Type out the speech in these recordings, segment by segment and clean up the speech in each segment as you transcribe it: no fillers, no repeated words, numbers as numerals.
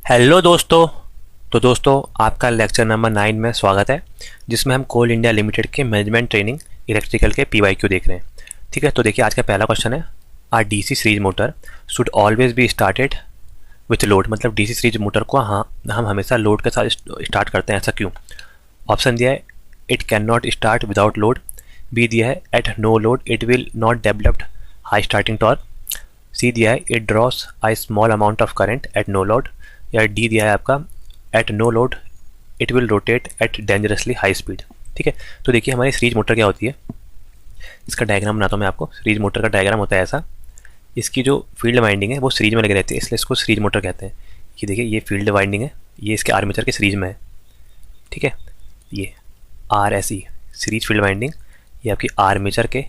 Hello दोस्तों। तो दोस्तों आपका लेक्चर नंबर 9 में स्वागत है, जिसमें हम कोल इंडिया लिमिटेड के मैनेजमेंट ट्रेनिंग इलेक्ट्रिकल के पीवाईक्यू देख रहे हैं। ठीक है, तो देखिए आज का पहला क्वेश्चन है, are DC series motor should always be started with load. मतलब डीसी सीरीज मोटर को हम हमेशा लोड के साथ स्टार्ट करते हैं, ऐसा क्यों? ऑप्शन दिया है it can not start without load, B दिया है at no load it will not developed high starting torque, C दिया है it draws I small amount of current at no load, या डी दिया है आपका at no load it will rotate at dangerously high speed. ठीक है, तो देखिए हमारी सीरीज मोटर क्या होती है, इसका डायग्राम बनाता हूँ मैं आपको। सीरीज मोटर का डायग्राम होता है ऐसा, इसकी जो फील्ड वाइंडिंग है वो सीरीज में लगे रहती है, इसलिए इसको सीरीज मोटर कहते हैं। ये देखिए ये फील्ड वाइंडिंग है, ये इसके आर्मेचर के सीरीज में है। ठीक है, ये R S E series field winding ये आपकी आर्मेचर के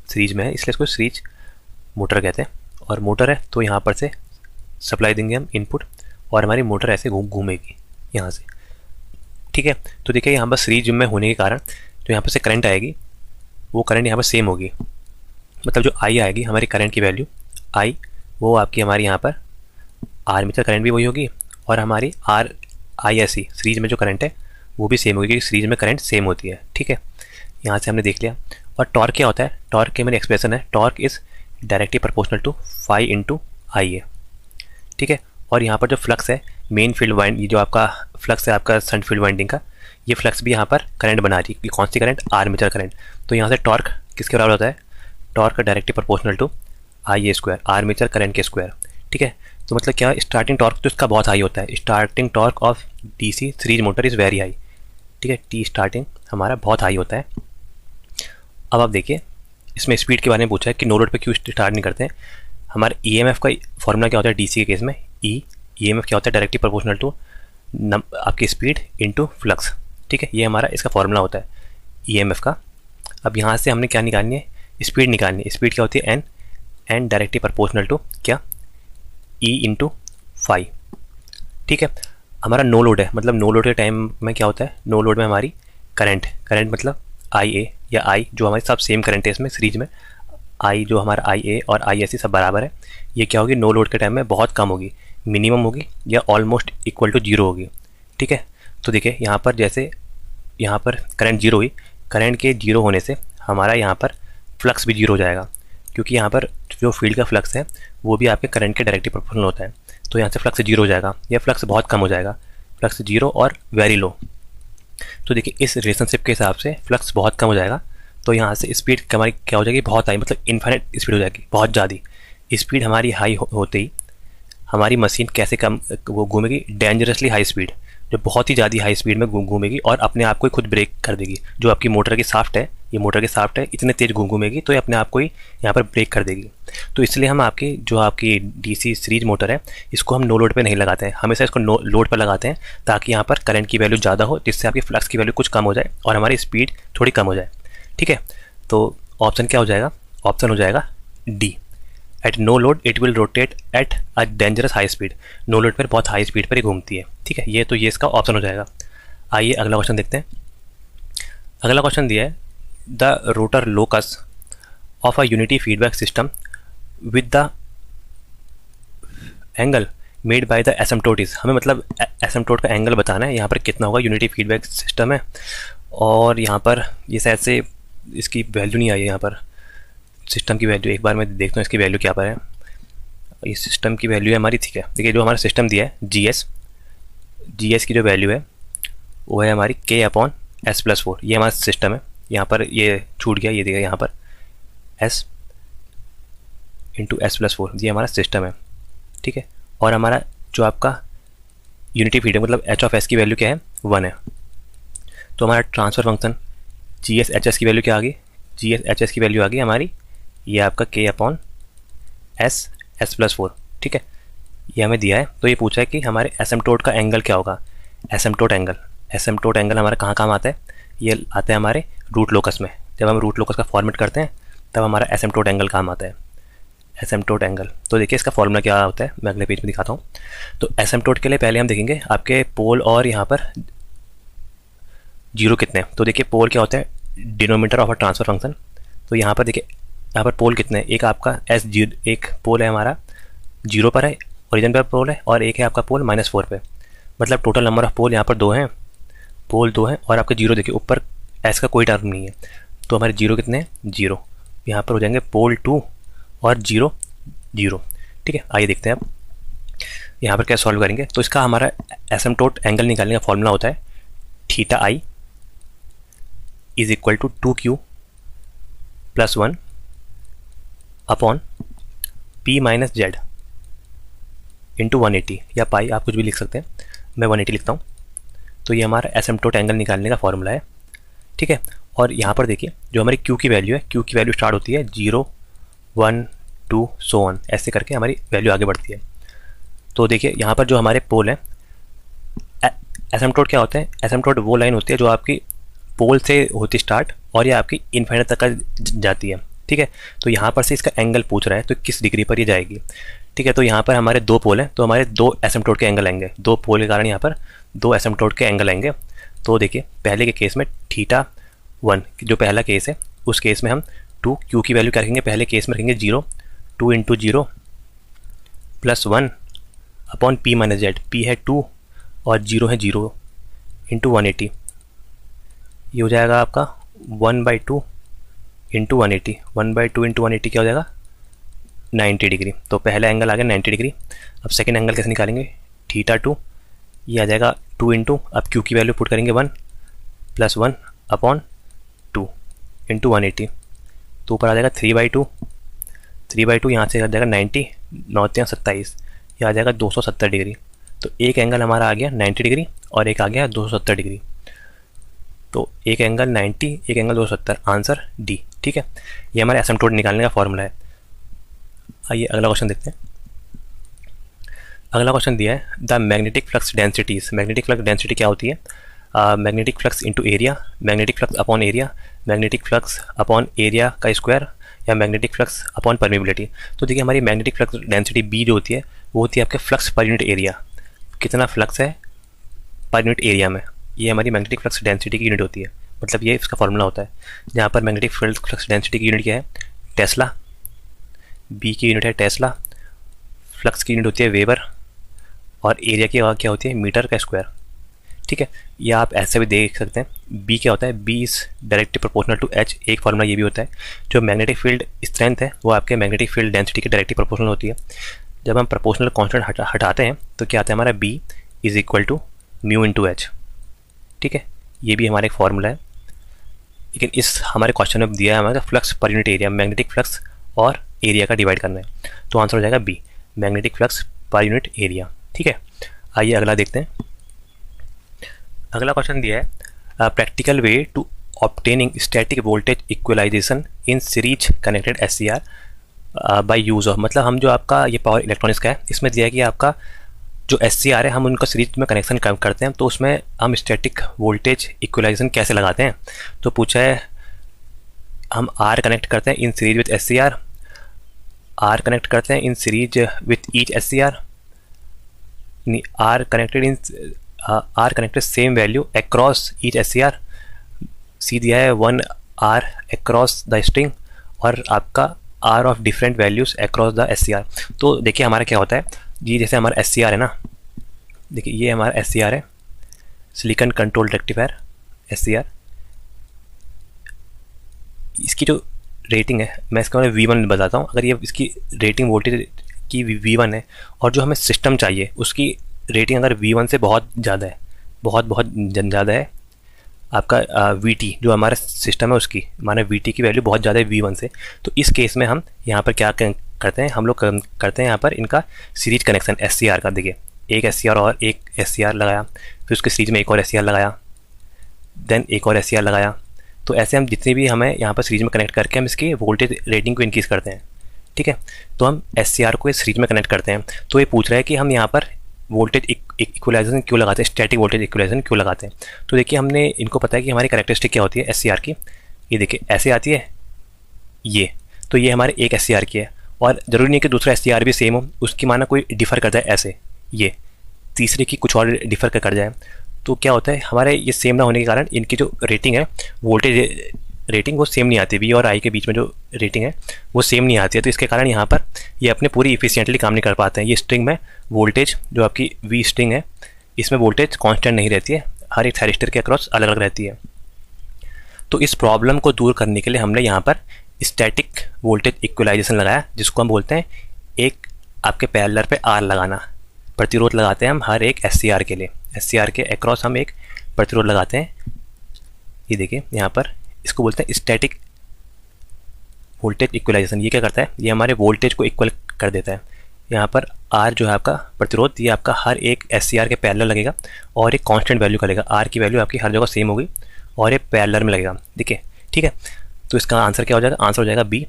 सीरीज में है, इसलिए इसको सीरीज मोटर कहते हैं। और मोटर है तो यहाँ पर से सप्लाई देंगे हम इनपुट, और हमारी मोटर ऐसे घूमेगी यहाँ से। ठीक है, तो देखिए यहाँ पर सीरीज में होने के कारण जो यहाँ पर से करंट आएगी वो करंट यहाँ पर सेम होगी। मतलब जो आई आएगी हमारी करंट की वैल्यू आई, वो आपकी हमारी यहाँ पर आर्मेचर करंट भी वही होगी, और हमारी R I S C series में जो करंट है वो भी सेम होगी, क्योंकि सीरीज में करंट सेम होती है। ठीक है, यहाँ से हमने देख लिया। और टॉर्क क्या होता है? टॉर्क की मेरी एक्सप्रेशन है, torque is directly proportional to phi into I है। ठीक है, और यहाँ पर जो फ्लक्स है मेन फील्ड वाइंड, ये जो आपका फ्लक्स है आपका सन फील्ड वाइंडिंग का, ये फ्लक्स भी यहाँ पर करंट बना रही है। ये कौन सी करंट? Armature current. तो यहाँ से टॉर्क किसके बराबर होता है? Torque directly proportional to I A square, armature current के स्क्वायर। ठीक है, तो मतलब क्या, स्टार्टिंग टॉर्क तो इसका बहुत हाई होता है। Starting torque of DC series motor is very high. ठीक है, टी स्टार्टिंग हमारा बहुत हाई होता है। अब आप देखिए इसमें स्पीड के बारे में पूछा है कि नो लोड पे क्यों स्टार्ट नहीं करते हैं। हमारे ईएमएफ का फॉर्मूला क्या होता है डीसी के केस में? ईएमएफ क्या होता है? डायरेक्टली प्रोपोर्शनल टू आपकी स्पीड इनटू फ्लक्स। ठीक है, ये हमारा इसका फॉर्मूला होता है ईएमएफ का। अब यहाँ से हमने क्या निकालनी है? स्पीड निकालनी है। स्पीड क्या होती है? एन डायरेक्टली प्रोपोर्शनल टू क्या? E into phi. ठीक है, हमारा नो लोड है, मतलब नो लोड के टाइम में क्या होता है? नो लोड में हमारी करंट मतलब आई ए या आई, जो हमारे सब सेम करंट है इसमें सीरीज में, आई जो हमारा आई ए और आई एस सी सब बराबर है, ये क्या होगी? नो लोड के टाइम में बहुत कम होगी, मिनिमम होगी या ऑलमोस्ट इक्वल टू जीरो होगी। ठीक है, तो देखिए यहाँ पर जैसे यहाँ पर करंट जीरो हुई, करंट के जीरो होने से हमारा यहाँ पर फ्लक्स भी जीरो हो जाएगा, क्योंकि यहाँ पर जो फील्ड का फ्लक्स है वो भी आपके करंट के डायरेक्टली प्रोपोर्शनल होता है। तो यहाँ से फ्लक्स जीरो हो जाएगा या फ्लक्स बहुत कम हो जाएगा, फ्लक्स जीरो और वेरी लो। तो देखिए इस रिलेशनशिप के हिसाब से फ्लक्स बहुत कम हो जाएगा, तो यहाँ से स्पीड हमारी क्या हो जाएगी? बहुत हाई, मतलब इन्फिनिट स्पीड हो जाएगी, बहुत ज़्यादा स्पीड हमारी हाई होते ही हमारी मशीन कैसे कम वो घूमेगी? डेंजरसली हाई स्पीड, जो बहुत ही ज़्यादा हाई स्पीड में घूमेगी और अपने आप को ही खुद ब्रेक कर देगी। जो आपकी मोटर की साफ्ट है, ये मोटर की साफ्ट है, इतने तेज घूमेगी तो ये अपने आप को ही यहाँ पर ब्रेक कर देगी। तो इसलिए हम आपकी जो आपकी डीसी सीरीज मोटर है इसको हम नो लोड पे नहीं लगाते हैं, हमेशा इसको नो लोड पर लगाते हैं, ताकि यहाँ पर करंट की वैल्यू ज़्यादा हो, जिससे आपकी फ्लक्स की वैल्यू कुछ कम हो जाए और हमारी स्पीड थोड़ी कम हो जाए। ठीक है, तो ऑप्शन क्या हो जाएगा? ऑप्शन हो जाएगा D, at no load it will rotate at a dangerous high speed. No load पर बहुत हाई स्पीड पर ही घूमती है। ठीक है, ये तो ये इसका ऑप्शन हो जाएगा। आइए अगला क्वेश्चन देखते हैं। अगला क्वेश्चन दिया है, the rotor locus of a unity feedback system with the angle made by the asymptote is. हमें मतलब एसिम्पटोट का एंगल बताना है, यहाँ पर कितना होगा। यूनिटी फीडबैक सिस्टम है और यहाँ पर ये शायद से इसकी वैल्यू नहीं आई है, यहाँ पर सिस्टम की वैल्यू एक बार मैं देखता हूँ इसकी वैल्यू क्या पर है। ये सिस्टम की वैल्यू है हमारी। ठीक है, देखिए जो हमारा सिस्टम दिया है जी एस की जो वैल्यू है वो है हमारी के अपॉन एस प्लस 4। ये हमारा सिस्टम है, यहाँ पर ये छूट गया, ये देखिए यहाँ पर एस इंटू एस प्लस 4, ये हमारा सिस्टम है। ठीक है, और हमारा जो आपका यूनिटी फीडबैक मतलब एच ऑफ एस की वैल्यू क्या है? 1 है। तो हमारा transfer function G S H S की वैल्यू क्या आ गई? जी एस एच एस की वैल्यू आ गई हमारी, ये आपका के अपॉन एस एस प्लस 4। ठीक है, ये हमें दिया है। तो ये पूछा है कि हमारे एसिम्पटोट का एंगल क्या होगा? एसिम्पटोट एंगल हमारा कहाँ काम आता है? ये आता है हमारे रूट लोकस में। जब हम रूट लोकस का फॉर्मेट करते हैं तब हमारा एसिम्पटोट एंगल काम आता है, एसिम्पटोट एंगल। तो देखिए इसका फॉर्मूला क्या होता है, मैं अगले पेज में दिखाता हूँ। तो एसिम्पटोट के लिए पहले हम देखेंगे आपके पोल और यहाँ पर जीरो कितने हैं। तो देखिए पोल क्या होता है? Denominator of a transfer function. तो यहाँ पर देखिए यहाँ पर पोल कितने हैं? एक आपका एस जीरो, एक पोल है हमारा जीरो पर है ओरिजिन पर पोल है और एक है आपका पोल -4 पे, मतलब टोटल नंबर ऑफ पोल यहाँ पर 2 हैं, पोल 2 हैं और आपके जीरो देखिए ऊपर एस का कोई टर्म नहीं है, तो हमारे जीरो कितने हैं, 0। यहाँ पर हो जाएंगे पोल 2 और 0 0। ठीक है, आइए देखते हैं अब यहाँ पर क्या सॉल्व करेंगे। तो इसका हमारा एसिम्प्टोट एंगल निकालने का फॉर्मूला होता है theta I is equal to 2q + 1 upon p - z into 180 या पाई, आप कुछ भी लिख सकते हैं, मैं 180 लिखता हूँ। तो ये हमारा एसिम्प्टोट एंगल निकालने का फॉर्मूला है। ठीक है, और यहाँ पर देखिए जो हमारी q की वैल्यू है, q की वैल्यू स्टार्ट होती है 0 1 2 सो ऑन, ऐसे करके हमारी वैल्यू आगे बढ़ती है। तो देखिए यहाँ पर जो हमारे पोल हैं, एसिम्प्टोट क्या होते हैं, एसिम्प्टोट वो लाइन होती है जो आपकी पोल से होती स्टार्ट और ये आपकी इन्फिनिट तक का जाती है। ठीक है, तो यहाँ पर से इसका एंगल पूछ रहा है तो किस डिग्री पर ये जाएगी। ठीक है, तो यहाँ पर हमारे 2 पोल हैं, तो हमारे 2 एसिम्प्टोट के एंगल आएंगे, 2 पोल के कारण यहाँ पर 2 एसिम्प्टोट के एंगल आएंगे। तो देखिए पहले के केस में θ1 जो पहला केस है, उस केस में हम 2 q की वैल्यू क्या रखेंगे, पहले केस में रखेंगे 0, 2 × 0 + 1 अपॉन p - z, p है 2 और 0 है 0 इंटू 180, ये हो जाएगा आपका 1/2 इंटू 180, 1/2 इंटू 180 क्या हो जाएगा, 90 डिग्री। तो पहला एंगल आ गया 90 डिग्री। अब सेकंड एंगल कैसे निकालेंगे, θ2 ये आ जाएगा 2 इंटू, अब q की वैल्यू पुट करेंगे 1 + 1 अपॉन 2 इंटू 180, तो ऊपर आ जाएगा 3/2, 3/2 यहाँ से आ जाएगा 90, 9 × 27, ये आ जाएगा 270 डिग्री। तो एक एंगल हमारा आ गया 90 डिग्री और एक आ गया 270 डिग्री। तो एक एंगल 90, एक एंगल 270, आंसर डी। ठीक है, ये हमारे एसिम्प्टोट निकालने का फॉर्मूला है। आइए अगला क्वेश्चन देखते हैं। अगला क्वेश्चन दिया है the magnetic flux densities. Magnetic flux density क्या होती है, magnetic flux into area, magnetic flux upon area, magnetic flux upon area का स्क्वायर या मैग्नेटिक फ्लक्स अपॉन परमिबिलिटी। तो देखिए हमारी मैग्नेटिक फ्लक्स डेंसिटी बी जो होती है वो होती है आपके फ्लक्स पर यूनिट एरिया, कितना फ्लक्स है पर यूनिट एरिया में, ये हमारी मैग्नेटिक फ्लक्स डेंसिटी की यूनिट होती है। मतलब ये इसका फॉर्मूला होता है, जहाँ पर मैग्नेटिक फ्लक्स डेंसिटी की यूनिट क्या है, टेस्ला, बी की यूनिट है टेस्ला, फ्लक्स की यूनिट होती है वेबर और एरिया की क्या होती है, मीटर का स्क्वायर। ठीक है, या आप ऐसे भी देख सकते हैं, बी क्या होता है, B is directly proportional to H. एक फॉर्मूला ये भी होता है, जो मैग्नेटिक फील्ड स्ट्रेंथ है वो आपके मैग्नेटिक फील्ड डेंसिटी के डायरेक्टली प्रोपोर्शनल होती है। जब हम प्रोपोर्शनल कांस्टेंट हटाते हैं तो क्या आता है हमारा B is equal to mu into H. ठीक है, ये भी हमारा एक फॉर्मूला है, लेकिन इस हमारे क्वेश्चन में दिया है हमारा फ्लक्स पर यूनिट एरिया, मैग्नेटिक फ्लक्स और एरिया का डिवाइड करना है, तो आंसर हो जाएगा बी, मैग्नेटिक फ्लक्स पर यूनिट एरिया। ठीक है, आइए अगला देखते हैं। अगला क्वेश्चन दिया है practical way to obtaining static voltage equalization in series connected SCR by use of, मतलब हम जो आपका ये पावर इलेक्ट्रॉनिक्स का है, इसमें दिया है कि आपका जो SCR है हम उनका सीरीज में कनेक्शन करते हैं, तो उसमें हम स्टैटिक वोल्टेज इक्वलाइजेशन कैसे लगाते हैं। तो पूछा है हम R कनेक्ट करते हैं in series with SCR, R connect करते हैं in series with each SCR, R connected same value across each SCR, सी दिया है 1 R अक्रॉस द स्ट्रिंग और आपका R of different values across the SCR। तो देखिए हमारा क्या होता है, ये जैसे हमारा SCR है ना, देखिए ये हमारा SCR है, सिलिकॉन कंट्रोल रेक्टिफायर SCR, इसकी जो रेटिंग है मैं इसका V1 बताता हूँ। अगर ये इसकी रेटिंग वोल्टेज की V1 है और जो हमें सिस्टम चाहिए उसकी रेटिंग अगर V1 से बहुत ज़्यादा है, बहुत ज़्यादा है, आपका VT जो हमारा सिस्टम है उसकी माना VT की वैल्यू बहुत ज़्यादा है V1 से, तो इस केस में हम यहाँ पर क्या करते हैं, हम लोग करते हैं यहाँ पर इनका सीरीज कनेक्शन SCR का। देखिए एक SCR और एक SCR लगाया, फिर उसके सीरीज में एक और SCR लगाया, देन एक और SCR लगाया, तो ऐसे हम जितने भी हमें यहाँ पर सीरीज में कनेक्ट करके हम इसकी वोल्टेज रेटिंग को इंक्रीज़ करते हैं। ठीक है, तो हम SCR को इस सीरीज में कनेक्ट करते हैं। तो ये पूछ रहा है कि हम यहाँ पर वोल्टेज इक्वलाइजेशन क्यों लगाते हैं, स्टैटिक वोल्टेज इक्वलाइजेशन क्यों लगाते हैं। तो देखिए हमने इनको पता है कि हमारी कैरेक्टरिस्टिक क्या होती है SCR की, ये देखिए ऐसे आती है ये, तो ये हमारे एक SCR की है और ज़रूरी नहीं कि दूसरा SCR भी सेम हो, उसकी माना कोई डिफ़र कर जाए ऐसे, ये तीसरे की कुछ और डिफ़र कर जाए, तो क्या होता है हमारे ये सेम ना होने के कारण इनकी जो रेटिंग है वोल्टेज रेटिंग वो सेम नहीं आती, वी और आई के बीच में जो रेटिंग है वो सेम नहीं आती है। तो इसके कारण यहाँ पर ये अपने पूरी इफिशिएंटली काम नहीं कर पाते हैं। ये स्ट्रिंग में वोल्टेज जो आपकी वी स्ट्रिंग है इसमें वोल्टेज कांस्टेंट नहीं रहती है, हर एक थायरिस्टर के अक्रॉस अलग अलग रहती है। तो इस प्रॉब्लम को दूर करने के लिए हमने यहाँ पर स्टैटिक वोल्टेज इक्वलाइजेशन लगाया, जिसको हम बोलते हैं एक आपके पैरेलल पे आर लगाना। प्रतिरोध लगाते हैं हम हर एक एससीआर के लिए, एससीआर के अक्रॉस हम एक प्रतिरोध लगाते हैं। ये देखिए यहाँ पर इसको बोलते हैं स्टैटिक वोल्टेज इक्वलाइजेशन। ये क्या करता है, ये हमारे वोल्टेज को इक्वल कर देता है। यहाँ पर आर जो है आपका प्रतिरोध, ये आपका हर एक एससीआर के पैरेलल लगेगा और एक कांस्टेंट वैल्यू का लगेगा। आर की वैल्यू आपकी हर जगह सेम होगी और एक पैरेलल में लगेगा, देखिए ठीक है। तो इसका आंसर क्या हो जाएगा, आंसर हो जाएगा बी।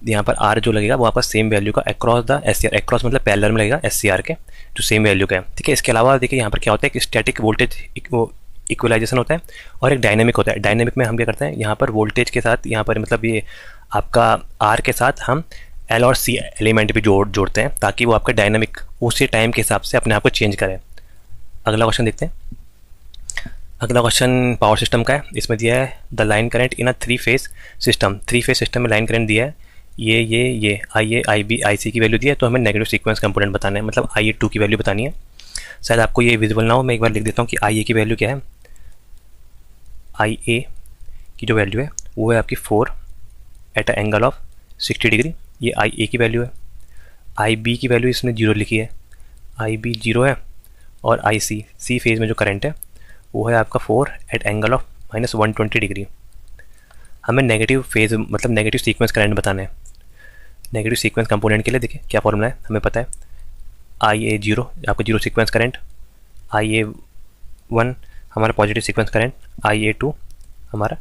यहाँ पर आर जो लगेगा वो आपका सेम वैल्यू का अक्रॉस द एससीआर, अक्रॉस मतलब पैरेलल में लगेगा एससीआर के जो सेम वैल्यू का है, ठीक है। इसके अलावा देखिए यहाँ पर क्या होता है कि स्टैटिक वोल्टेज इक्वलाइजेशन होता है और एक डायनेमिक होता है। डायनेमिक में हम क्या करते हैं, यहाँ पर वोल्टेज के साथ यहाँ पर मतलब ये आपका आर के साथ हम एल और सी एलिमेंट भी जोड़ते हैं ताकि वो आपका डायनेमिक उसी टाइम के हिसाब से अपने आप को चेंज करे। अगला क्वेश्चन देखते हैं। अगला क्वेश्चन पावर सिस्टम का है। इसमें दिया है the line current in a 3 phase system. 3 phase system में लाइन करंट दिया है ये आई ए आई बी आई सी की वैल्यू दी है। तो हमें नेगेटिव सीक्वेंस कंपोनेंट बताना है, मतलब आई ए 2 की वैल्यू बतानी है। शायद आपको ये विजिबल ना हो, मैं एक बार लिख देता हूँ कि आई ए की वैल्यू क्या है। आई ए की जो वैल्यू है वो है आपकी 4 at a angle of 60 degree, ये आई ए की वैल्यू है। आई बी की वैल्यू इसमें 0 लिखी है, आई बी 0 है। और आई सी, सी फेज में जो करंट है वो है आपका 4 एट एंगल ऑफ -120 डिग्री। हमें नेगेटिव फेज मतलब नेगेटिव सीक्वेंस करंट बताना है। नेगेटिव सीक्वेंस कंपोनेंट के लिए देखिए क्या फॉर्मूला है, हमें पता है आई ए 0 आपका 0 सीक्वेंस करंट, आई ए 1 हमारा पॉजिटिव सीक्वेंस करंट, आई ए 2 हमारा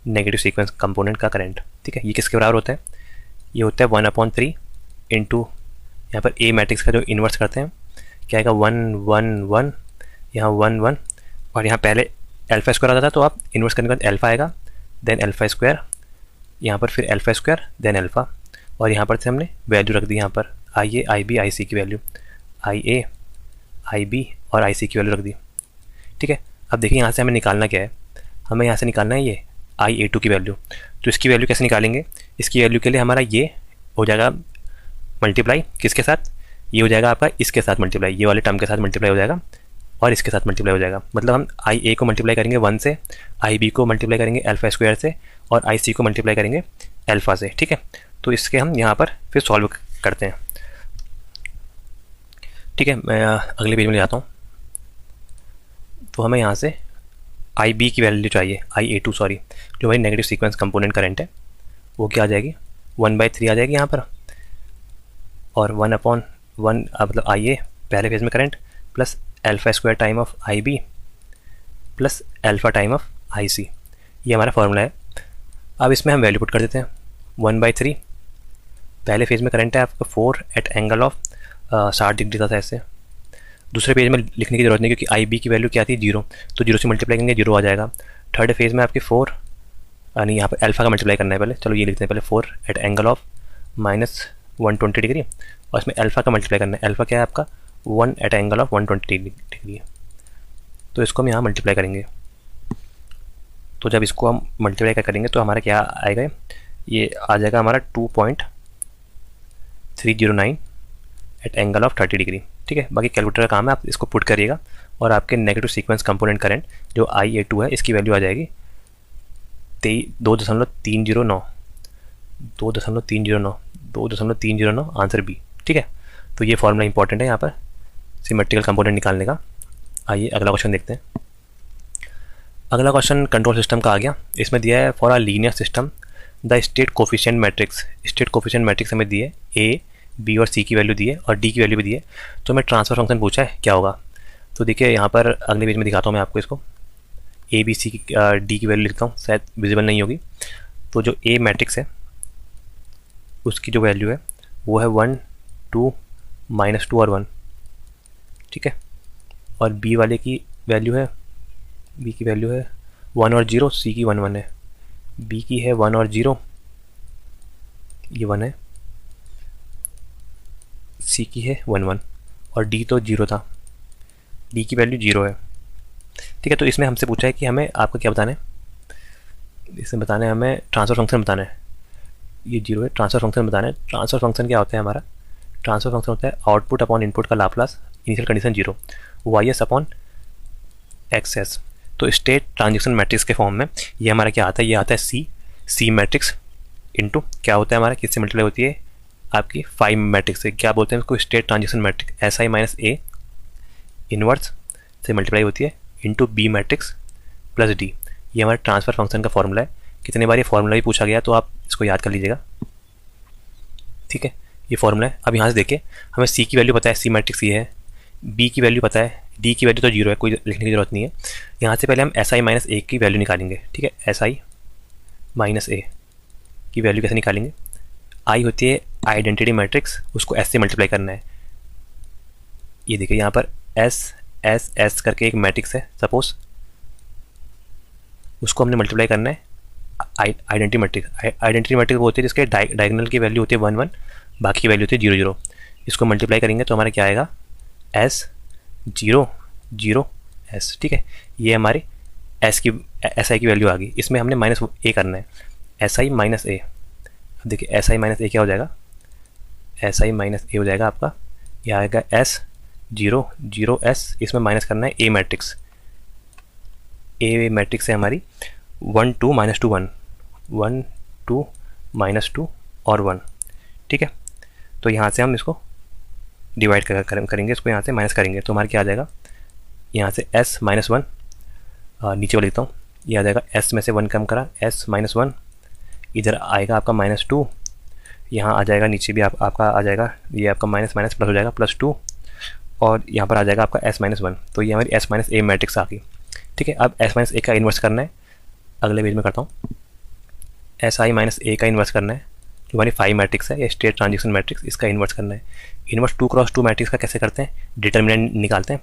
नेगेटिव सीक्वेंस कंपोनेंट का करंट, ठीक है। ये किसके बराबर होता है, ये होता है 1/3 इंटू यहाँ पर ए मैट्रिक्स का जो इन्वर्स करते हैं क्या आएगा 1 1 1, यहाँ 1 1 और यहाँ पहले अल्फा स्क्वायर आता था तो आप इन्वर्स करने के बाद अल्फा आएगा, देन अल्फा स्क्वायर, यहाँ पर फिर अल्फा स्क्वायर, देन अल्फा। और यहाँ पर से हमने वैल्यू रख दी यहाँ पर आई ए आई बी आई सी की वैल्यू, आई ए आई बी और आई सी की वैल्यू रख दी, ठीक है। अब देखिए यहाँ से हमें निकालना क्या है, हमें यहाँ से निकालना है ये आई ए 2 की वैल्यू। तो इसकी वैल्यू कैसे निकालेंगे, इसकी वैल्यू के लिए हमारा ये हो जाएगा मल्टीप्लाई किसके साथ, ये हो जाएगा आपका इसके साथ मल्टीप्लाई, ये वाले टर्म के साथ मल्टीप्लाई हो जाएगा और इसके साथ मल्टीप्लाई हो जाएगा। मतलब हम आई ए को मल्टीप्लाई करेंगे 1 से, आई बी को मल्टीप्लाई करेंगे अल्फा स्क्वायर से और आई सी को मल्टीप्लाई करेंगे अल्फा से, ठीक है। तो इसके हम यहाँ पर फिर सॉल्व करते हैं, ठीक है। मैं अगले पेज में ले जाता हूँ। तो हमें यहाँ से आई बी की वैल्यू चाहिए, आई ए 2 सॉरी, जो भाई नेगेटिव सीक्वेंस कंपोनेंट करंट है वो क्या आ जाएगी 1/3 आ जाएगी यहाँ पर, और 1/1 मतलब आई ए पहले फेज में current plus alpha square time of I B plus alpha time of I C, ये हमारा फॉर्मूला है। अब इसमें हम वैल्यू पुट कर देते हैं 1/3, पहले फेज में करंट है आपका 4 एट एंगल ऑफ 60 डिग्री था ऐसे। दूसरे पेज में लिखने की जरूरत नहीं क्योंकि आई बी की वैल्यू क्या थी 0, तो 0 से मल्टीप्लाई करेंगे 0 आ जाएगा। थर्ड फेज में आपकी 4 नहीं, यहाँ पर अल्फा का मल्टीप्लाई करना है पहले, चलो ये लिखते हैं पहले 4 एट एंगल ऑफ -120 डिग्री और इसमें अल्फा का मल्टीप्लाई करना है। अल्फा क्या है आपका 1 एट एंगल ऑफ 120 डिग्री, तो इसको हम यहाँ मल्टीप्लाई करेंगे। तो जब इसको हम मल्टीप्लाई करेंगे तो हमारा क्या आएगा, ये आ जाएगा हमारा 2.309 एट एंगल ऑफ 30 डिग्री, ठीक है। बाकी कैलकुलेटर का काम है, आप इसको पुट करिएगा और आपके नेगेटिव सीक्वेंस कंपोनेंट करंट जो आई ए 2 है इसकी वैल्यू आ जाएगी 2.309 आंसर बी, ठीक है। तो ये फॉर्मूला इंपॉर्टेंट है यहाँ पर सिमेट्रिकल कंपोनेंट निकालने का। आइए अगला क्वेश्चन देखते हैं। अगला क्वेश्चन कंट्रोल सिस्टम का आ गया। इसमें दिया है for a linear system the state coefficient matrix. State coefficient matrix हमें दिए ए बी और सी की वैल्यू दी है और डी की वैल्यू भी दी है। तो हमें ट्रांसफर फंक्शन पूछा है क्या होगा। तो देखिए यहाँ पर अगले पेज में दिखाता हूँ मैं आपको इसको, ए बी सी की डी की वैल्यू लिखता हूँ, शायद विजिबल नहीं होगी। तो जो ए मैट्रिक्स है उसकी जो वैल्यू है वो है 1 2 -2 और 1, ठीक है। और बी वाले की वैल्यू है, बी की वैल्यू है 1 और 0, सी की 1 1 है। बी की है 1 और 0, ये 1 है, सी की है 1 1 और डी तो 0 था, डी की वैल्यू 0 है, ठीक है। तो इसमें हमसे पूछा है कि हमें आपको क्या बताना है, इसमें बताना है हमें, ट्रांसफर फंक्शन बताना है, ये जीरो है, ट्रांसफर फंक्शन बताना है। ट्रांसफर फंक्शन क्या होता है हमारा, ट्रांसफर फंक्शन होता है आउटपुट अपॉन इनपुट का Laplace, initial condition zero, Y S upon X S. तो स्टेट ट्रांजिशन मैट्रिक्स के फॉर्म में ये हमारा क्या आता है, ये आता है सी मैट्रिक्स इंटू क्या होता है हमारा, किससे मल्टीप्लाई होती है आपकी 5 मैट्रिक्स से, क्या बोलते हैं उसको, state transition matrix S I minus A inverse से मल्टीप्लाई होती है into B matrix plus D. ये हमारा ट्रांसफर फंक्शन का फॉर्मूला है। कितने बार ये फॉर्मूला भी पूछा गया तो आप इसको याद कर लीजिएगा, ठीक है। ये फॉर्मूला है। अब यहाँ से देखिए, हमें सी की वैल्यू पता है, सी मैट्रिक्स ये है, बी की वैल्यू पता है, डी की वैल्यू तो जीरो है, कोई लिखने की जरूरत नहीं है। यहाँ से पहले हम एस आई माइनस ए की वैल्यू निकालेंगे, ठीक है। एस आई माइनस ए की वैल्यू कैसे निकालेंगे, आई होती है आइडेंटिटी मैट्रिक्स, उसको एस से मल्टीप्लाई करना है। ये देखिए यहाँ पर एस एस एस करके एक मैट्रिक्स है सपोज, उसको हमने मल्टीप्लाई करना है आइडेंटिटी मैट्रिक्स। आइडेंटिटी मैट्रिक्स वो होती है जिसके डायगोनल की वैल्यू होती है 1 1, बाकी की वैल्यू होती है 0 0। इसको मल्टीप्लाई करेंगे तो हमारा क्या आएगा, एस 0 0 एस, ठीक है। ये हमारी एस आई की वैल्यू आ गई। इसमें हमने माइनस ए करना है, एस आई माइनस ए। अब देखिए एस आई माइनस ए क्या हो जाएगा, एस आई माइनस ए हो जाएगा आपका, ये आएगा एस 0 0 एस। इसमें माइनस करना है ए मैट्रिक्स, ए मैट्रिक्स है हमारी 1 2 माइनस 2 1 1 2 माइनस 2 और 1, ठीक है। तो यहाँ से हम इसको डिवाइड करेंगे, इसको यहाँ से माइनस करेंगे तो हमारा क्या आ जाएगा, यहाँ से s माइनस 1 नीचे वाला लिखता हूँ, ये आ जाएगा s में से 1 कम करा s माइनस 1, इधर आएगा आपका माइनस 2, यहाँ आ जाएगा नीचे भी आपका आ जाएगा, ये आपका माइनस माइनस प्लस हो जाएगा प्लस 2, और यहाँ पर आ जाएगा आपका s माइनस 1। तो ये हमारी s माइनस ए मैट्रिक्स आ गई, ठीक है। अब s माइनस ए का इन्वर्स करना है, अगले पेज में करता हूँ। एस आई माइनस ए का इन्वर्स करना है, जो हमारी 5 मैट्रिक्स है, ये स्टेट ट्रांजिशन मैट्रिक्स, इसका इन्वर्स करना है। इन्वर्स 2 क्रॉस 2 मैट्रिक्स का कैसे करते हैं, डिटर्मिनेंट निकालते हैं।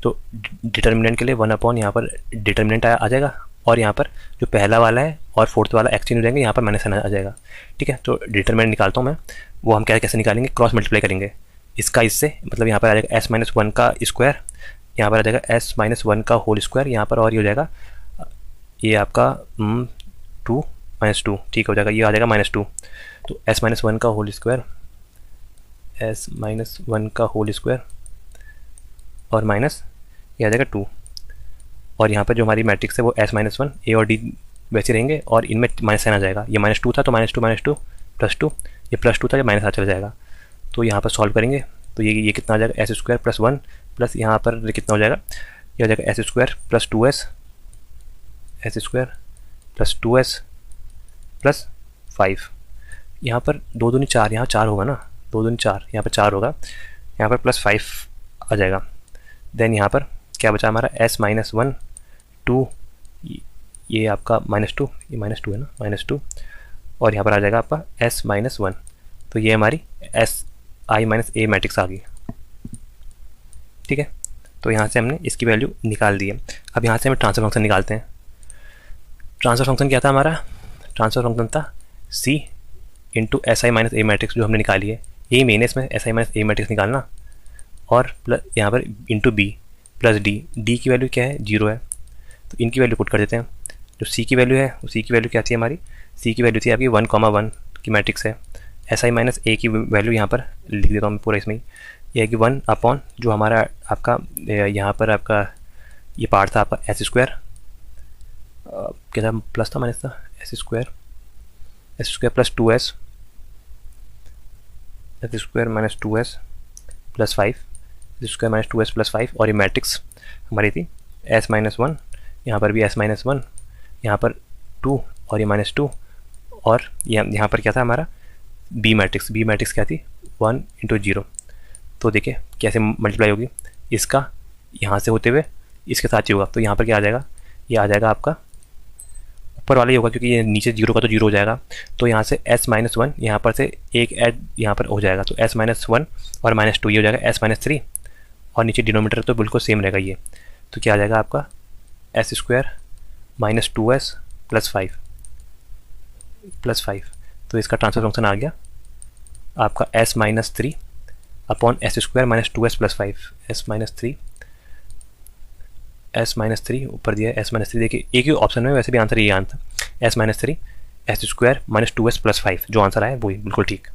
तो डिटर्मिनेंट के लिए 1 अपॉन यहाँ पर डिटर्मिनेंट आ जाएगा, और यहाँ पर जो पहला वाला है और फोर्थ वाला एक्सचेंज हो जाएंगे, यहाँ पर माइनस आ जाएगा, ठीक है। तो डिटर्मिनेंट निकालता हूँ मैं, वो हम कैसे निकालेंगे, क्रॉस मल्टीप्लाई करेंगे इसका इससे, मतलब यहाँ पर आ जाएगा एस माइनस 1 का स्क्वायर, यहाँ पर आ जाएगा एस माइनस 1 का होल स्क्वायर, यहाँ पर और ये हो जाएगा ये आपका 2 माइनस 2, ठीक हो जाएगा, ये आ जाएगा माइनस 2। तो एस माइनस 1 का होल स्क्वायर, एस माइनस 1 का होल स्क्वायर और माइनस ये आ जाएगा 2, और यहाँ पर जो हमारी मैट्रिक्स है वो एस माइनस 1 ए और डी वैसे रहेंगे, और इनमें माइनस साइन आ जाएगा। ये माइनस 2 था तो माइनस 2 प्लस 2, ये प्लस 2 था, ये माइनस आ चला जाएगा। तो यहाँ पर सॉल्व करेंगे तो ये कितना आ जाएगा, एस स्क्वायर प्लस 1 प्लस यहाँ पर कितना हो जाएगा, ये हो जाएगा S square plus 2s, S square plus 2s plus 5, यहाँ पर 2 दूनी 4, यहाँ 4 होगा ना, 2 दूनी 4, यहाँ पर 4 होगा, यहाँ पर प्लस 5 आ जाएगा। देन यहाँ पर क्या बचा हमारा, s माइनस 1 2, ये आपका माइनस 2, ये माइनस 2 है ना, माइनस 2, और यहाँ पर आ जाएगा आपका s माइनस 1। तो ये हमारी S I minus A matrix आ गई, ठीक है। तो यहाँ से हमने इसकी वैल्यू निकाल दी है। अब यहाँ से हमें ट्रांसफर फंक्शन निकालते हैं। ट्रांसफर फंक्शन क्या था हमारा, ट्रांसफर फंक्शन था C into S I minus A matrix जो हमने निकाली है, यही मेन है इसमें, S I minus A matrix निकालना, और प्लस यहाँ पर into B plus D. D की वैल्यू क्या है, 0 है, तो इनकी वैल्यू पुट कर देते हैं। जो सी की वैल्यू है, सी की वैल्यू क्या थी हमारी, सी की वैल्यू थी आपकी 1 1 की मैट्रिक्स है। एस आई माइनस ए की वैल्यू यहाँ पर लिख देता हूँ मैं पूरा इसमें ही, ये है कि 1 अपॉन जो हमारा आपका यहाँ पर आपका ये पार्ट था आपका एस स्क्वायर, क्या था, प्लस था माइनस था, S square plus 2s, S square minus 2s plus 5, S square minus 2s plus 5, और ये मैट्रिक्स हमारी थी s माइनस 1, यहाँ पर भी s माइनस 1, यहाँ पर 2 और ये माइनस 2, और यहाँ पर क्या था हमारा b मैट्रिक्स क्या थी 1 इंटू 0। तो देखिए कैसे मल्टीप्लाई होगी, इसका यहाँ से होते हुए इसके साथ ही होगा, तो यहाँ पर क्या आ जाएगा, ये आ जाएगा आपका ऊपर वाला ही होगा क्योंकि ये नीचे 0 का तो 0 हो जाएगा। तो यहाँ से s माइनस 1 यहाँ पर से एक ऐड यहाँ पर हो जाएगा, तो s माइनस 1 और माइनस 2 ये हो जाएगा s माइनस 3, और नीचे डिनोमीटर तो बिल्कुल सेम रहेगा ये। तो क्या आ जाएगा आपका S square minus 2s plus 5, तो इसका ट्रांसफर फंक्शन आ गया आपका s minus 3 upon S square minus 2s plus 5, S minus 3 ऊपर दिया है s माइनस 3। देखिए एक ही ऑप्शन में वैसे भी आंसर ये आता, S minus three S square minus 2s plus 5, जो आंसर आया वही बिल्कुल ठीक।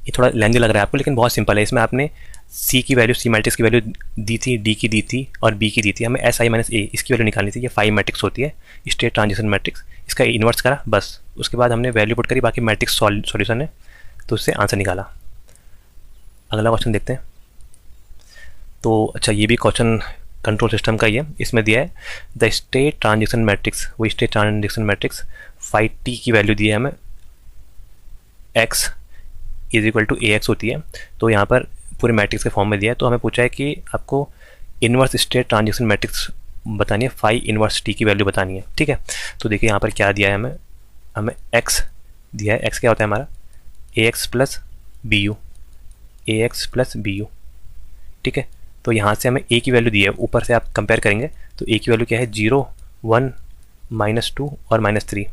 ये थोड़ा लेंथी लग रहा है आपको, लेकिन बहुत सिंपल है। इसमें आपने सी की वैल्यू, सी मैट्रिक्स की वैल्यू दी थी, डी की दी थी और बी की दी थी। हमें एस आई माइनस ए इसकी वैल्यू निकालनी थी। ये 5 मैट्रिक्स होती है, स्टेट ट्रांजिशन मैट्रिक्स। इसका इन्वर्स करा बस, उसके बाद हमने वैल्यू पुट करी, बाकी मैट्रिक्स सॉल्यूशन है, तो उससे आंसर निकाला। अगला क्वेश्चन देखते हैं। तो अच्छा, ये भी क्वेश्चन कंट्रोल सिस्टम का ही है। इसमें दिया है द स्टेट ट्रांजिशन मैट्रिक्स, वो स्टेट ट्रांजिशन मैट्रिक्स 5t की वैल्यू दी है हमें, x is equal to ax होती है। तो यहाँ पर पूरे मैट्रिक्स के फॉर्म में दिया है। तो हमें पूछा है कि आपको इनवर्स स्टेट ट्रांजिशन मैट्रिक्स बतानी है, 5 इनवर्स t की वैल्यू बतानी है। ठीक है, तो देखिए यहाँ पर क्या दिया है हमें x दिया है। x क्या होता है हमारा, ax plus B U, ax plus B U. ठीक है, तो यहाँ से हमें a की वैल्यू दी है, ऊपर से आप कंपेयर करेंगे तो a की वैल्यू क्या है, 0 1 -2 और -3।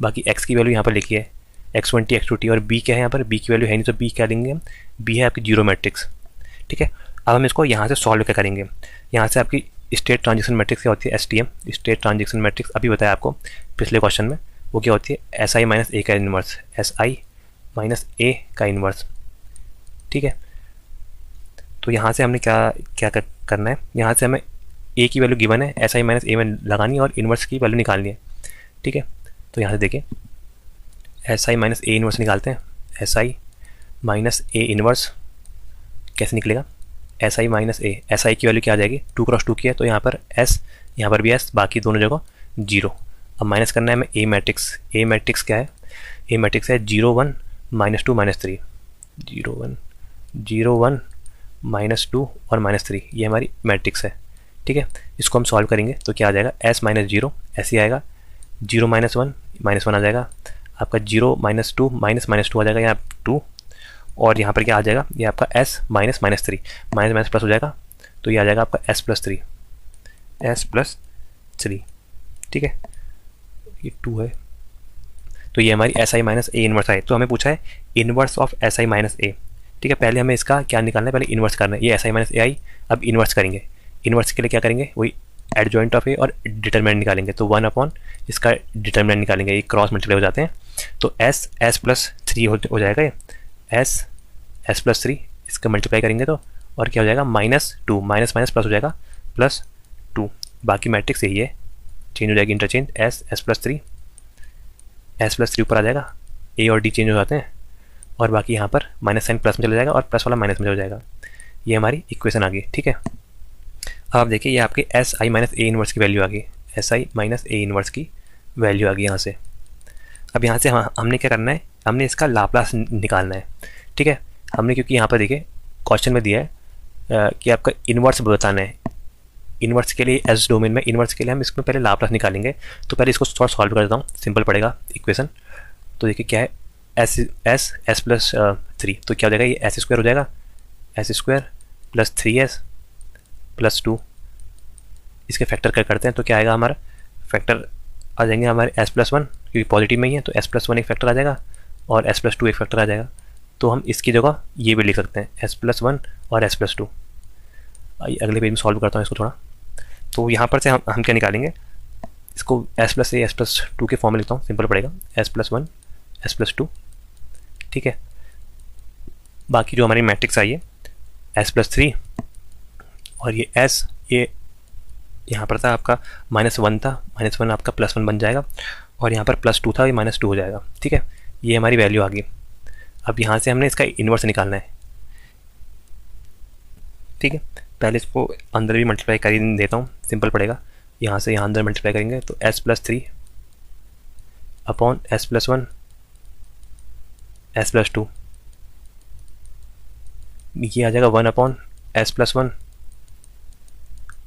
बाकी x की वैल्यू यहाँ पर लिखी है x1t x2t, और b क्या है यहाँ पर, b की वैल्यू है नहीं, तो b क्या लेंगे हम, b है आपकी जीरो मैट्रिक्स। ठीक है, अब हम इसको यहाँ से सॉल्व क्या करेंगे। यहाँ से आपकी स्टेट ट्रांजिशन मैट्रिक्स क्या होती है, STM स्टेट ट्रांजिशन मैट्रिक्स, अभी बताया आपको पिछले क्वेश्चन में। वो क्या होती है, SI माइनस ए का इन्वर्स, SI माइनस ए का इन्वर्स। ठीक है, तो यहाँ से हमने क्या करना है, यहाँ से हमें a की वैल्यू गिवन है, SI माइनस ए में लगानी है और इन्वर्स की वैल्यू निकालनी है। ठीक है, तो यहाँ से देखिए SI माइनस ए इन्वर्स निकालते हैं। SI माइनस ए इन्वर्स कैसे निकलेगा, SI माइनस ए, SI की वैल्यू क्या आ जाएगी, 2 क्रॉस 2 की है, तो यहाँ पर S, यहाँ पर भी S, बाकी दोनों जगह 0। अब माइनस करना है हमें A मैट्रिक्स। A मैट्रिक्स क्या है, A मैट्रिक्स है 0 1 -2 -3, 0 1 0 1 -2 और -3, ये हमारी मैट्रिक्स है। ठीक है, इसको हम सॉल्व करेंगे तो क्या आ जाएगा, S माइनस 0 ऐसे आएगा, 0 -1 आ जाएगा आपका, 0 -2 -2 आ जाएगा यहाँ 2, और यहाँ पर क्या आ जाएगा, ये आपका S माइनस -3, माइनस प्लस हो जाएगा, तो ये आ जाएगा आपका S प्लस 3। ठीक है, ये 2 है, तो ये हमारी SI माइनस ए इन्वर्स आई। तो हमें पूछा है इन्वर्स ऑफ SI माइनस ए। ठीक है, पहले हमें इसका क्या निकालना है, पहले इन्वर्स करना है। ये SI माइनस ए आई, अब इन्वर्स करेंगे। इन्वर्स के लिए क्या करेंगे, वही एडजॉइंट ऑफ ए और डिटरमिनेंट निकालेंगे। तो 1 अपॉन इसका डिटरमिनेंट निकालेंगे, ये क्रॉस मल्टीप्लाई हो जाते हैं, तो S प्लस 3 हो जाएगा। ये S प्लस 3 इसका मल्टीप्लाई करेंगे तो, और क्या हो जाएगा, -2, माइनस प्लस हो जाएगा +2। बाकी मैट्रिक्स यही है, चेंज हो जाएगी इंटरचेंज, S प्लस 3 ऊपर आ जाएगा, A और D चेंज हो जाते हैं, और बाकी यहाँ पर माइनस साइन प्लस में चला जाएगा और प्लस वाला माइनस में चला जाएगा। ये हमारी इक्वेशन आ गई। ठीक है, अब आप देखिए ये आपके SI माइनस ए इन्वर्स की वैल्यू आ गई, SI माइनस ए इन्वर्स की वैल्यू आ गई यहाँ से। अब यहाँ से हमने क्या करना है, हमने इसका लाप्लास निकालना है। ठीक है, हमने क्योंकि यहाँ पर देखिए क्वेश्चन में दिया है कि आपका इन्वर्स बताना है। इन्वर्स के लिए एस डोमेन में, इन्वर्स के लिए हम इसमें पहले लाप्लास निकालेंगे। तो पहले इसको थोड़ा सॉल्व कर देता हूँ, सिंपल पड़ेगा इक्वेशन। तो देखिए क्या है, S प्लस 3, तो क्या हो जाएगा, ये S स्क्वायर हो जाएगा, S square plus 3S plus 2, इसके फैक्टर करते हैं तो क्या आएगा, हमारा फैक्टर आ जाएंगे हमारे S प्लस 1, क्योंकि पॉजिटिव में ही है तो S प्लस 1 एक फैक्टर आ जाएगा और S प्लस 2 एक फैक्टर आ जाएगा। तो हम इसकी जगह ये भी लिख सकते हैं, S प्लस 1 और S प्लस 2। अगले पेज में सॉल्व करता हूँ इसको थोड़ा। तो यहाँ पर से हम क्या निकालेंगे, इसको S प्लस ए S प्लस 2 के फॉर्म में लिखता हूँ, सिंपल पड़ेगा, S प्लस 1 S प्लस 2। ठीक है, बाकी जो हमारी मैट्रिक्स आई है S प्लस 3, और ये S, ये यहाँ पर था आपका -1 था, -1 आपका +1 बन जाएगा, और यहाँ पर +2 था, ये -2 हो जाएगा। ठीक है, ये हमारी वैल्यू आ गई। अब यहाँ से हमने इसका इन्वर्स निकालना है। ठीक है, पहले इसको अंदर भी मल्टीप्लाई कर देता हूँ, सिंपल पड़ेगा। यहाँ से यहाँ अंदर मल्टीप्लाई करेंगे तो S plus 3 upon S plus 1 S plus 2, ये आ जाएगा 1 अपॉन S प्लस 1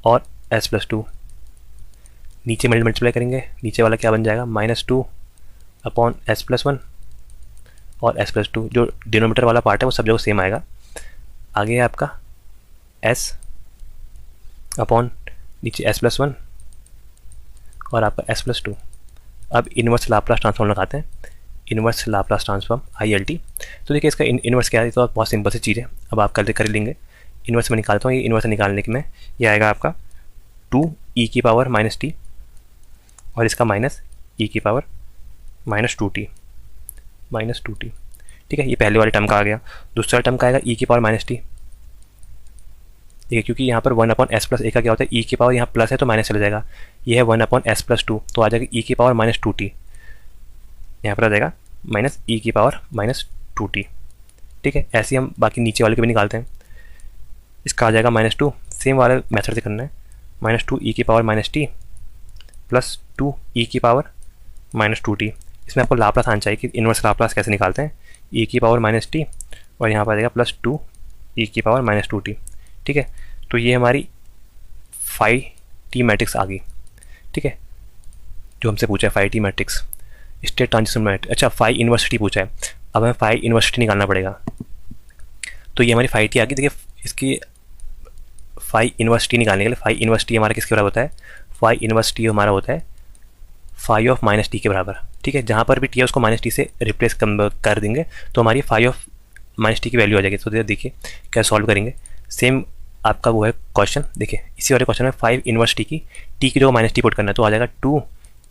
और S प्लस 2। नीचे मल्टीप्लाई करेंगे, नीचे वाला क्या बन जाएगा, -2 अपॉन S प्लस 1 और S प्लस 2। जो डिनोमीटर वाला पार्ट है वो सब जगह सेम आएगा। आगे है आपका S अपॉन नीचे S प्लस 1 और आपका S प्लस 2। अब इन्वर्स लाप्लास ट्रांसफॉर्म लगाते हैं, इन्वर्स लाप्लास ट्रांसफॉर्म ILT। तो देखिए इसका इन्वर्स क्या है, तो बहुत सिंपल सी चीज़ है, अब आप कर लेंगे। इन्वर्स में निकालता हूँ, ये इन्वर्स निकालने के में ये आएगा आपका 2e की पावर -t और इसका माइनस ई की पावर -2t -2t। ठीक है, ये पहले वाले टर्म का आ गया। दूसरा टर्म का आएगा ई की पावर -t। ठीक है, क्योंकि यहाँ पर 1/s+a का क्या होता है, ई की पावर यहाँ प्लस है तो माइनस चला जाएगा। ये है 1/s+2, तो आ जाएगा ई की पावर -2t। यहाँ पर आ जाएगा माइनस ई की पावर -2t। ठीक है, ऐसे ही हम बाकी नीचे वाले को भी निकालते हैं। इसका आ जाएगा -2, सेम वाले मेथड से करना है। -2 ई की पावर -t प्लस 2 ई की पावर -2t। इसमें आपको लाप्लास आना चाहिए कि इन्वर्स लाप्लास कैसे निकालते हैं। ई की पावर -t और यहाँ पर आ जाएगा +2 ई की पावर -2t। ठीक है, तो ये हमारी फाई टी मैट्रिक्स आ गई। ठीक है, जो हमसे पूछा है phi T matrix, state transition matrix. अच्छा, फाई इन्वर्सिटी पूछा है, अब हमें फाई इन्वर्सिटी निकालना पड़ेगा। तो ये हमारी फाई टी आ गई। देखिए, इसकी फाई इन्वर्सिटी निकालने के लिए, फाई इन्वर्सिटी हमारा किसके बराबर होता है, फाई इन्वर्सिटी हमारा होता है फाई ऑफ -t के बराबर। ठीक है, जहाँ पर भी टी है उसको -t से रिप्लेस कर देंगे तो हमारी फाई ऑफ -t की वैल्यू आ जाएगी। तो देखिए क्या सॉल्व करेंगे, सेम आपका वो है क्वेश्चन। देखिए, इसी वाले क्वेश्चन में 5 इनवर्स टी की जो -t पुट करना है, तो आ जाएगा 2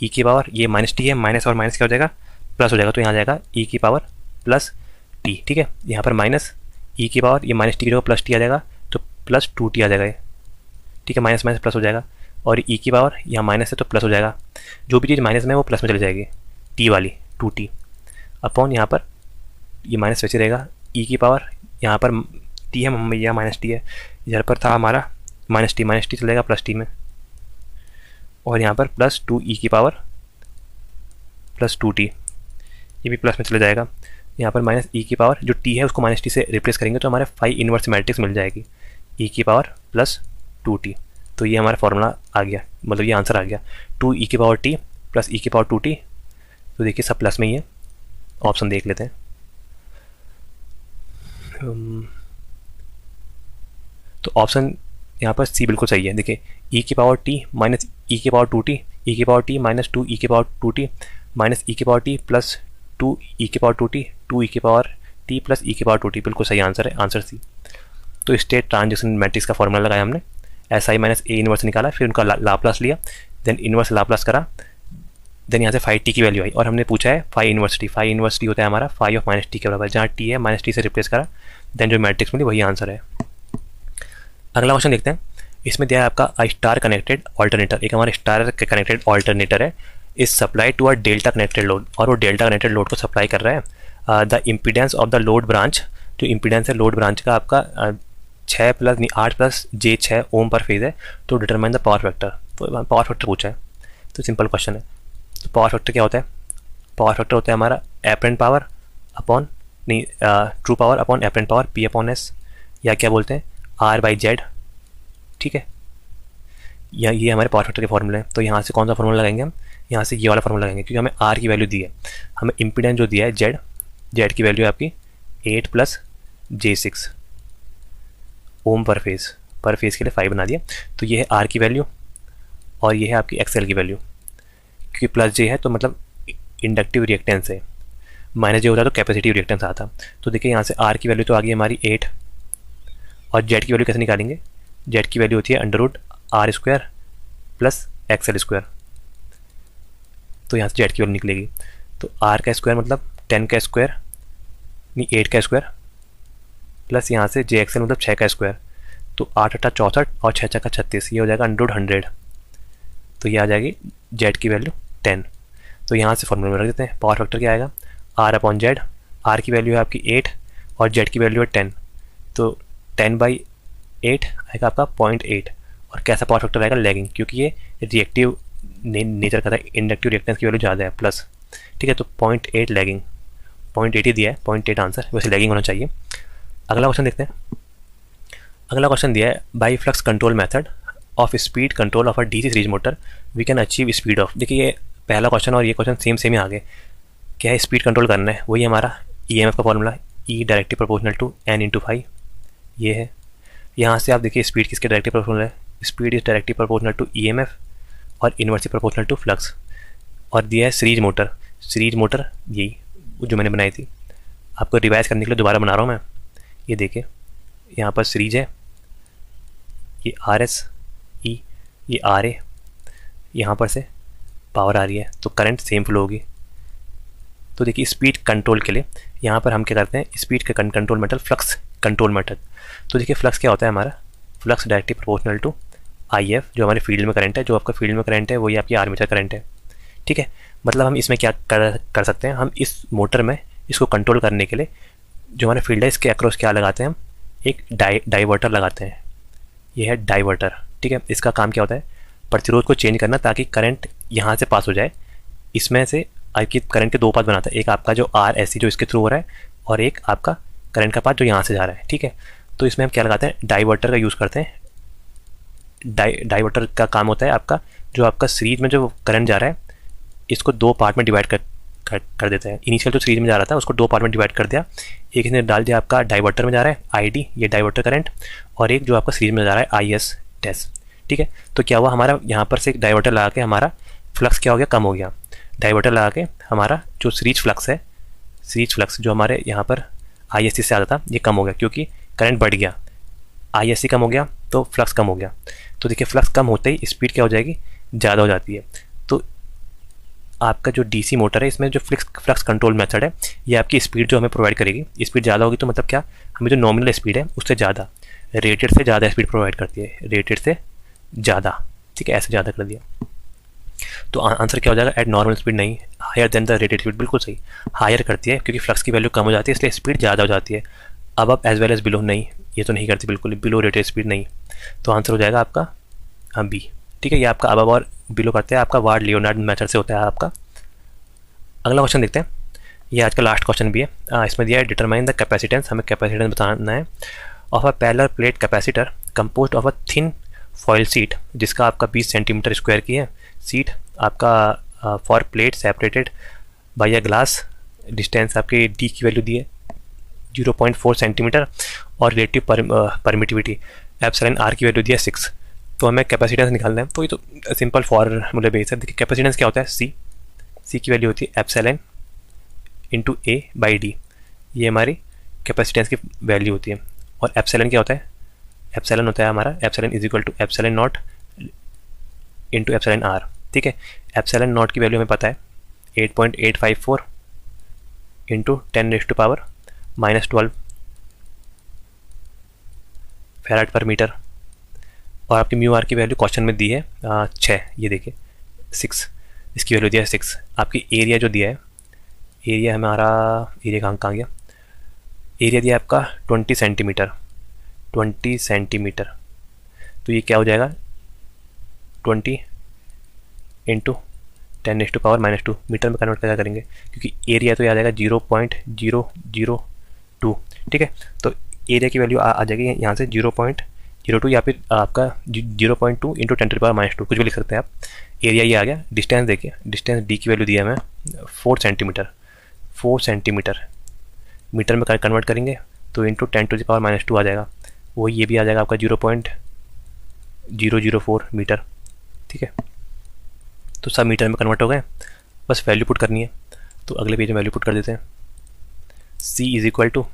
ई की पावर, ये -t है, माइनस और माइनस क्या हो जाएगा, प्लस हो जाएगा। तो यहाँ आ जाएगा ई की पावर +t। ठीक है, यहाँ पर माइनस ई की पावर, ये -t की जगह +t आ जाएगा, तो +2t आ जाएगा। ठीक है, माइनस माइनस प्लस हो जाएगा, और ई की पावर यहाँ माइनस है तो प्लस हो जाएगा। जो भी चीज़ माइनस में है वो प्लस में चली जाएगी, टी वाली 2t अपॉन यहाँ पर ये माइनस वैसे रहेगा। ई की पावर यहाँ पर टी है, यहाँ -t है, इधर पर था हमारा -t चलेगा +t में, और यहाँ पर +2 ई की पावर +2t, ये भी प्लस में चले जाएगा। यहाँ पर -e की पावर जो t है उसको -t से रिप्लेस करेंगे तो हमारे फाई इनवर्स मैट्रिक्स मिल जाएगी, e की पावर +2t। तो ये हमारा फॉर्मूला आ गया, मतलब ये आंसर आ गया 2 ई की पावर t प्लस ई की पावर 2t। तो देखिए सब प्लस में ही है, ऑप्शन देख लेते हैं। तो ऑप्शन यहाँ पर सी बिल्कुल सही है। देखिए ई की पावर टी माइनस ई की पावर 2t, ई की पावर टी माइनस 2 ई की पावर 2t माइनस ई की पावर टी प्लस 2 ई की पावर 2t, 2 ई की पावर टी प्लस ई की पावर 2t, बिल्कुल सही आंसर है, आंसर सी। तो स्टेट ट्रांजिशन मैट्रिक्स का फॉर्मूला लगाया हमने, S I minus A inverse निकाला, फिर उनका लाप्लास लिया, देन इनवर्स लाप्लास करा, देन यहाँ से फाई टी की वैल्यू आई, और हमने पूछा है फाई इनवर्सिटी। फाई इनवर्सिटी होता है हमारा फाई ऑफ -t के बराबर, जहाँ t है -t से रिप्लेस करा, देन जो मैट्रिक्स मिली वही आंसर है। अगला क्वेश्चन देखते हैं। इसमें दिया है आपका स्टार कनेक्टेड ऑल्टरनेटर, एक हमारा स्टार कनेक्टेड ऑल्टरनेटर है, is supply to a delta connected load, और वो डेल्टा कनेक्टेड लोड को सप्लाई कर रहा है। The impedance of the load branch, जो इम्पीडेंस है लोड ब्रांच का आपका 8+j6 ओम पर फेज है, तो डिटरमाइन द पावर फैक्टर। तो पावर फैक्टर पूछा है, तो सिंपल क्वेश्चन है। तो पावर फैक्टर क्या होता है, पावर फैक्टर होता है हमारा apparent power upon true power upon apparent power P/S, या क्या बोलते हैं R/Z। ठीक है, या ये हमारे पावर फैक्टर के फॉर्मूले हैं। तो यहाँ से कौन सा फॉर्मूला लगाएंगे हम, यहाँ से ये वाला फॉर्मूला लगाएंगे, क्योंकि हमें R की वैल्यू दी है, हमें इम्पीडेंस जो दिया है Z की वैल्यू है आपकी 8+j6 ओम पर फेज के लिए 5 बना दिया। तो ये है R की वैल्यू, और ये है आपकी XL की वैल्यू, क्योंकि +j है तो मतलब इंडक्टिव रिएक्टेंस है, -j होता है तो कैपेसिटिव रिएक्टेंस आता। तो देखिए यहाँ से R की वैल्यू तो आ गई हमारी 8, और Z की वैल्यू कैसे निकालेंगे, Z की वैल्यू होती है √R² + XL²। तो यहाँ से Z की वैल्यू निकलेगी, तो R का स्क्वायर मतलब 10 का स्क्वायर, नहीं 8 का स्क्वायर, प्लस यहाँ से JXL मतलब 6 का स्क्वायर, तो 8 × 8 = 64 और 6 × 6 = 36, ये हो जाएगा √100। तो ये आ जाएगी Z की वैल्यू 10। तो यहाँ से फॉर्मूला में रख देते हैं, पावर फैक्टर क्या आएगा R/Z, R की वैल्यू है आपकी 8 और Z की वैल्यू है 10, तो 10/8 आएगा आपका 0.8। और कैसा पावर फैक्टर आएगा, लैगिंग, क्योंकि ये रिएक्टिव नेचर का था, इंडक्टिव रिएक्टेंस की वैल्यू ज़्यादा है प्लस। ठीक है, तो 0.8 लैगिंग, 0.8 ही दिया है, 0.8 आंसर, वैसे लैगिंग होना चाहिए। अगला क्वेश्चन देखते हैं। अगला क्वेश्चन दिया है by flux control method of speed control of a DC series motor we can achieve speed of. देखिए ये पहला क्वेश्चन और ये क्वेश्चन सेम ही आगे, क्या है स्पीड कंट्रोल करना है, वही हमारा EMF का formula E directly proportional to N/φ, ये है। यहाँ से आप देखिए स्पीड किसके डायरेक्टली प्रोपोर्शनल है, speed is directly proportional to EMF और इनवर्सली प्रोपोर्शनल टू फ्लक्स। और दिया है सीरीज मोटर यही जो मैंने बनाई थी, आपको रिवाइज करने के लिए दोबारा बना रहा हूँ मैं। ये देखिए यहाँ पर सीरीज है, ये RS E, ये RA, यहाँ पर से पावर आ रही है तो करंट सेम फ्लो होगी। तो देखिए स्पीड कंट्रोल के लिए यहाँ पर हम क्या करते हैं, स्पीड का control method flux control method. तो देखिए फ्लक्स क्या होता है हमारा, flux directly proportional to IF जो हमारे फील्ड में करंट है। जो आपका फील्ड में करंट है वही आपकी आर्मेचर करंट है, ठीक है। मतलब हम इसमें क्या कर सकते हैं, हम इस मोटर में इसको कंट्रोल करने के लिए जो हमारा फील्ड है इसके अक्रॉस क्या लगाते हैं, हम एक डाइवर्टर लगाते हैं। ये है डाइवर्टर, ठीक है। इसका काम क्या होता है, प्रतिरोध को चेंज करना ताकि करंट यहाँ से पास हो जाए। इसमें से आपकी करंट के दो पाथ बनाता है, एक आपका जो RSC जो इसके थ्रू हो रहा है और एक आपका करंट का पाथ जो यहाँ से जा रहा है, ठीक है। तो इसमें हम क्या लगाते हैं, डाइवर्टर का यूज़ करते हैं। डाइवर्टर का काम होता है आपका जो आपका सीरीज में जो करंट जा रहा है इसको दो पार्ट में डिवाइड कर देता है। इनिशियल जो सीरीज में जा रहा था उसको दो पार्ट में डिवाइड कर दिया, एक इसने डाल दिया आपका डाइवर्टर में जा रहा है ID ये डाइवर्टर करंट, और एक जो आपका सीरीज में जा रहा है IS टेस्ट, ठीक है। तो क्या हुआ, हमारा यहाँ पर से एक डाइवर्टर लगा के हमारा फ्लक्स क्या हो गया, कम हो गया। डाइवर्टर लगा के हमारा जो सीरीज फ्लक्स है, सीरीज फ्लक्स जो हमारे यहाँ पर ISC से आता था ये कम हो गया क्योंकि करंट बढ़ गया, ISC कम हो गया तो फ्लक्स कम हो गया। तो देखिए फ्लक्स कम होते ही स्पीड क्या हो जाएगी, ज़्यादा हो जाती है। तो आपका जो DC मोटर है इसमें जो फ्लक्स कंट्रोल मेथड है ये आपकी स्पीड जो हमें प्रोवाइड करेगी, स्पीड ज़्यादा होगी तो मतलब क्या, हमें जो नॉमिनल स्पीड है उससे ज़्यादा, रेटेड से ज़्यादा स्पीड प्रोवाइड करती है, रेटेड से ज़्यादा, ठीक है, ऐसे ज़्यादा कर दिया। तो आंसर क्या हो जाएगा, एट नॉर्मल स्पीड नहीं, higher than the rated speed, बिल्कुल सही, हायर करती है क्योंकि फ्लक्स की वैल्यू कम हो जाती है इसलिए स्पीड ज़्यादा हो जाती है। अब एज वेल एज बिलो नहीं, ये तो नहीं करती बिल्कुल, बिलो रेटेड स्पीड नहीं। तो आंसर हो जाएगा आपका B, ठीक है। ये आपका अब और बिलो करते हैं, आपका वार्ड लियोनार्ड मेथड से होता है आपका। अगला क्वेश्चन देखते हैं, ये आज का लास्ट क्वेश्चन भी है। इसमें दिया है डिटरमाइन द कैपेसिटेंस, हमें कैपेसिटेंस बताना है of a parallel plate capacitor composed of a thin foil seat जिसका आपका 20 सेंटीमीटर स्क्वायर की है सीट आपका for plate separated by a glass, distance आपकी D की वैल्यू दी है 0.4 सेंटीमीटर और रिलेटिव परमिटिविटी एप्सिलॉन R की वैल्यू दी है 6। तो हमें कैपेसिटेंस निकालना है, तो ये तो सिंपल फॉर्मूला बेस है। देखिए कैपेसिटेंस क्या होता है, C की वैल्यू होती है एप्सिलॉन इंटू A/D, ये हमारी कैपेसिटेंस की वैल्यू होती है। और एप्सिलॉन क्या होता है, एप्सिलॉन होता है हमारा epsilon is equal to epsilon naught into epsilon R, ठीक है। एप्सिलॉन नॉट की वैल्यू हमें पता है 8.854 इंटू 10⁻⁻12 फैराड पर मीटर, और आपकी म्यू आर की वैल्यू क्वेश्चन में दी है 6, ये देखिए 6, इसकी वैल्यू दिया है 6। आपकी एरिया जो दिया है, एरिया हमारा, एरिया कहाँ गया, एरिया दिया आपका 20 सेंटीमीटर, 20 सेंटीमीटर। तो ये क्या हो जाएगा 20 इंटू 10⁻⁻2 मीटर में कन्वर्ट क्या करेंगे क्योंकि एरिया तो याद आएगा 0.002, ठीक है। तो एरिया की वैल्यू आ जाएगी यहाँ से 0.02 या फिर आपका 0.2 इंटू 10⁻⁻2 कुछ भी लिख सकते हैं आप। एरिया ये आ गया। डिस्टेंस देखिए, डिस्टेंस D की वैल्यू दी है हमें 4 सेंटीमीटर, 4 सेंटीमीटर मीटर में कन्वर्ट करेंगे तो इंटू 10⁻⁻2 आ जाएगा, वो ये भी आ जाएगा आपका 0.004 मीटर, ठीक है। तो सब मीटर में कन्वर्ट हो गए, बस वैल्यू पुट करनी है। तो अगले पेज में वैल्यू पुट कर देते हैं। C is equal to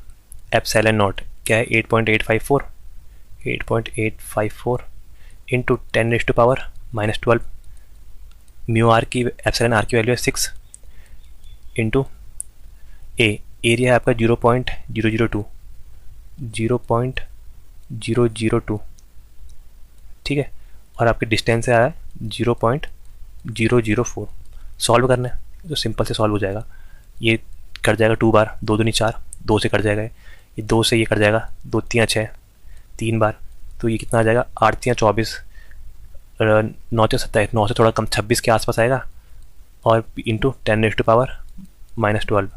epsilon naught क्या है 8.854 इंटू 10⁻⁻12 म्यू आर की एप्सिलॉन R की वैल्यू है 6 इंटू एरिया है आपका 0.002, ठीक है। और आपके डिस्टेंस से आया 0.004। सॉल्व करना है तो सिंपल से सॉल्व हो जाएगा। ये कट जाएगा 2 बार, 2 दूनी 4, 2 से कट जाएगा, ये 2 से ये कट जाएगा, 2 3 6, 3 बार, तो ये कितना आ जाएगा 8 3 24, 9 से 27, 9 से थोड़ा कम 26 के आसपास आएगा, और इंटू 10⁻⁻12,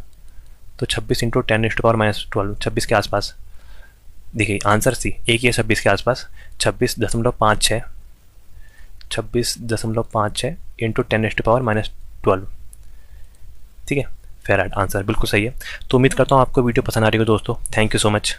तो 26 इंटू 10⁻⁻12 26 के आसपास। देखिए आंसर C एक ही है 26 के आसपास, 26.56 इंटू 10⁻⁻12, ठीक है, फेराड आंसर बिल्कुल सही है। तो उम्मीद करता हूँ आपको वीडियो पसंद आ रही हो दोस्तों। Thank you so much.